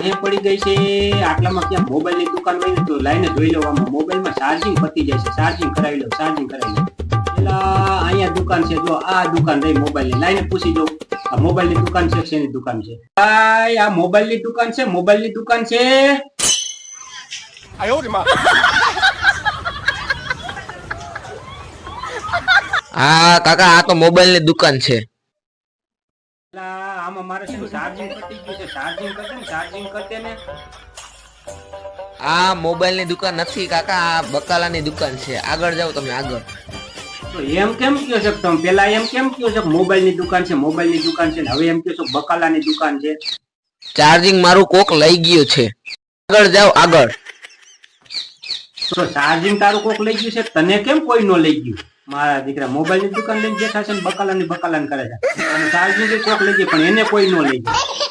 એ પડી ગઈ છે આટલામાં ક્યાં મોબાઈલ ની દુકાન હોય ને તો લાઈને જોઈ લો આમાં મોબાઈલ માં ચાર્જિંગ પતી જાય છે ચાર્જિંગ કરાવી લો પેલા અહીંયા દુકાન છે જો આ દુકાન રહી મોબાઈલ ની લાઈને પૂછી દઉં આ મોબાઈલ ની દુકાન છે શેની દુકાન છે ભાઈ આ મોબાઈલ ની દુકાન છે મોબાઈલ ની દુકાન છે હા કાકા આ તો મોબાઈલ ની દુકાન છે આમાં મારે શું ચાર્જિંગ પતી ગયું છે ચાર્જિંગ કરતે ને આ મોબાઈલ ની દુકાન નથી કાકા આ બકાલા ની દુકાન છે આગળ જાઓ તમે આગળ તો એમ કેમ કયો છો તમે પેલા એમ કેમ કયો છો મોબાઈલ ની દુકાન છે હવે એમ કયો છો બકાલા ની દુકાન છે ચાર્જિંગ મારું કોક લઈ ગયું છે આગળ જાઓ આગળ તો ચાર્જિંગ તારું કોક લઈ ગયું છે તને કેમ કોઈ નો લઈ ગયું મારા દીકરા મોબાઈલ ની દુકાન લઈને બેઠા છે ને બકાલા ને કરે છે અને ચાર્જિંગ કોક લઈ ગયું પણ એને કોઈ નો લઈ ગયું